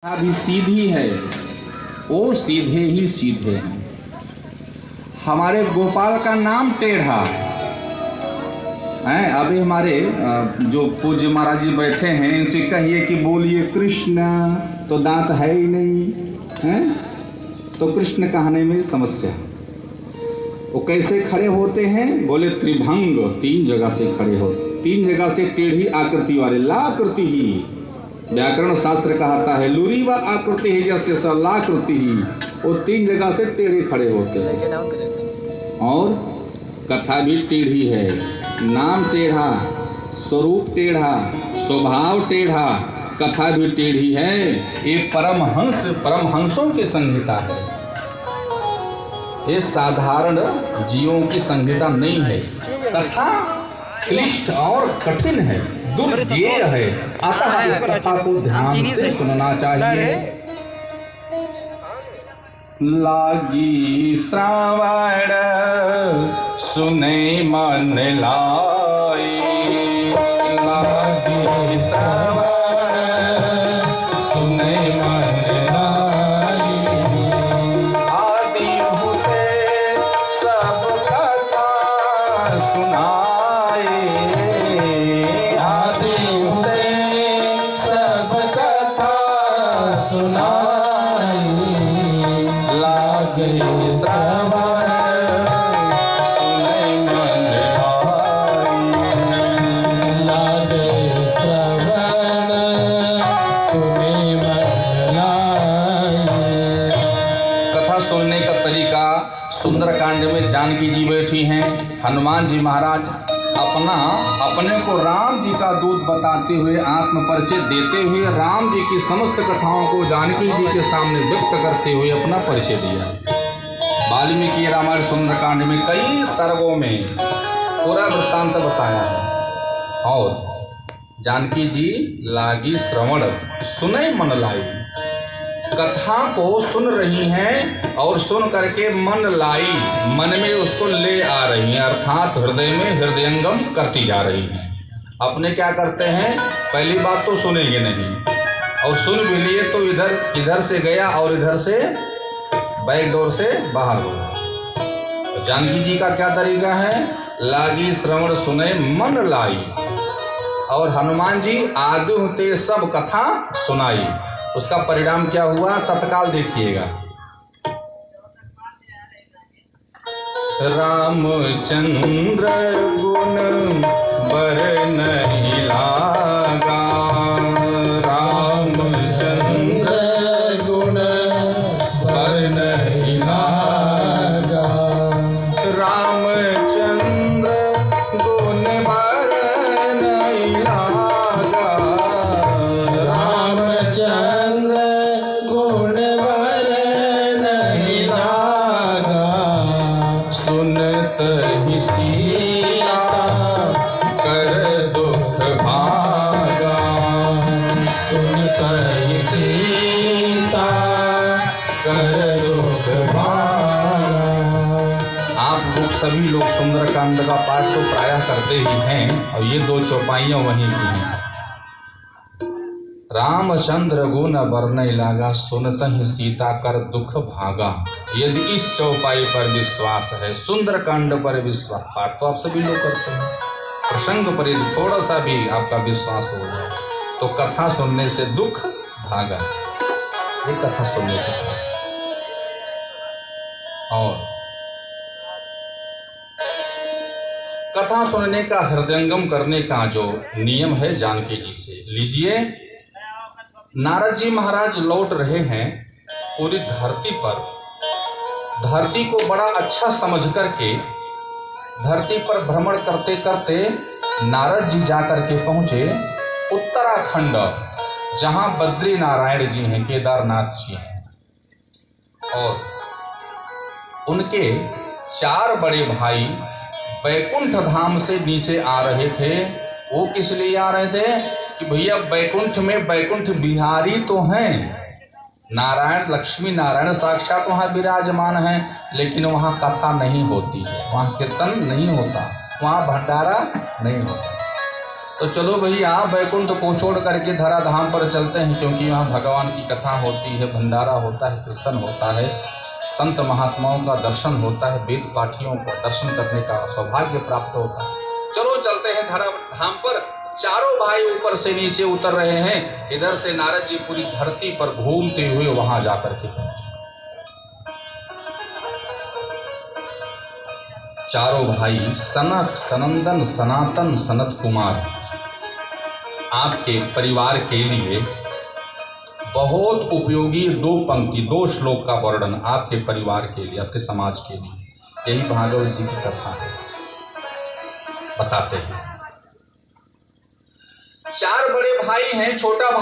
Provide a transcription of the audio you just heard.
भी सीधी है, वो सीधे ही सीधे हैं। हमारे गोपाल का नाम टेढ़ा है। अभी हमारे जो पूज्य महाराज जी बैठे हैं, इनसे कहिए कि बोलिए कृष्ण, तो दांत है ही नहीं है, तो कृष्ण कहने में समस्या। वो कैसे खड़े होते हैं? बोले त्रिभंग, तीन जगह से खड़े हो, तीन जगह से टेढ़ी आकृति वाले। लाकृति ही व्याकरण शास्त्र कहता है, लूरी व आकृति ही जैसे लाकृति ही, वो तीन जगह से टेढ़े खड़े होते हैं। और कथा भी टेढ़ी है, नाम टेढ़ा, स्वरूप टेढ़ा, स्वभाव टेढ़ा, कथा भी टेढ़ी है। ये परमहंसों की संहिता है, ये साधारण जीवों की संहिता नहीं है। कथा क्लिष्ट और कठिन है, दुर्जेय है, अतः इस कथा को ध्यान से सुनना चाहिए। लागी श्रावण सुने मन लाई, लागी श्रावण सुने मन लाई, आदि हुए सब कथा सुनाए, आदि हुए सब कथा सुनाए, लागे श्रावण सुने मन लाई, लागे श्रावण सुने मन लाई। कथा सुनने का तरीका सुंदरकांड में जानकी जी बैठी हैं, हनुमान जी महाराज अपने को राम जी का दूत बताते हुए, आत्म परिचय देते हुए, राम जी की समस्त कथाओं को जानकी जी के सामने व्यक्त करते हुए अपना परिचय दिया। वाल्मीकि रामायण सुंदरकांड में कई सर्गों में पूरा वृत्तांत बताया है। और जानकी जी लागी श्रवण सुने मन लाई, कथा को सुन रही हैं और सुन करके मन लाई, मन में उसको ले आ रही हैं, अर्थात हृदय में हृदयंगम करती जा रही हैं। अपने क्या करते हैं, पहली बात तो सुनेंगे नहीं, और सुन भी लिए तो इधर से गया और इधर से बैक डोर से बाहर हो गया। तो जानकी जी का क्या तरीका है, लागी श्रवण सुने मन लाई, और हनुमान जी आदि होते सब कथा सुनाई। उसका परिणाम क्या हुआ, तत्काल देखिएगा। रामचंद्र गुण बरनहि लागा, रामचंद्र गुण बरनहि लागा, रामचंद्र गुण बरनहि लागा, रामचंद्र गुण बरनहि लागा, सुनत ही सीता कर दुख भागा, सुनत ही सीता कर दुख भागा। आप लोग सभी लोग सुंदरकांड का पाठ तो प्रायः करते ही हैं, और ये दो चौपाइयाँ वहीं की हैं। रामचंद्र गुण बरनहि लागा, सुनत ही सीता कर दुख भागा। यदि इस चौपाई पर विश्वास है, सुंदरकांड पर विश्वास, पाठ तो आप सभी लोग करते हैं, प्रसंग पर यदि थोड़ा सा भी आपका विश्वास हो जाए तो कथा सुनने से दुख भागा। ये कथा सुनने का था। और कथा सुनने का, हृदयंगम करने का जो नियम है जानकी जी से लीजिए। नारद जी महाराज लौट रहे हैं पूरी धरती पर, धरती को बड़ा अच्छा समझ करके धरती पर भ्रमण करते करते नारद जी जाकर के पहुँचे उत्तराखंड, जहाँ बद्री नारायण जी हैं, केदारनाथ जी हैं, और उनके चार बड़े भाई बैकुंठ धाम से नीचे आ रहे थे। वो किस लिए आ रहे थे कि भैया बैकुंठ में बैकुंठ बिहारी तो हैं, नारायण लक्ष्मी नारायण साक्षात वहाँ विराजमान हैं, लेकिन वहाँ कथा नहीं होती है, वहाँ कीर्तन नहीं होता, वहाँ भंडारा नहीं होता। तो चलो भैया बैकुंठ को छोड़ करके धराधाम पर चलते हैं, क्योंकि वहाँ भगवान की कथा होती है, भंडारा होता है, कीर्तन होता है, संत महात्माओं का दर्शन होता है, वेद पाठियों को दर्शन करने का सौभाग्य प्राप्त होता है। चलो चलते हैं धराधाम पर। चारों भाई ऊपर से नीचे उतर रहे हैं। इधर से नारद जी पूरी धरती पर घूमते हुए वहां जाकर के पहुंचे। चारों भाई सनक, सनंदन, सनातन, सनत कुमार, आपके परिवार के लिए बहुत उपयोगी दो पंक्ति, दो श्लोक का वर्णन आपके परिवार के लिए, आपके समाज के लिए, यही भागवत जी की कथा है। बताते हैं, चार बड़े भाई हैं, छोटा भाई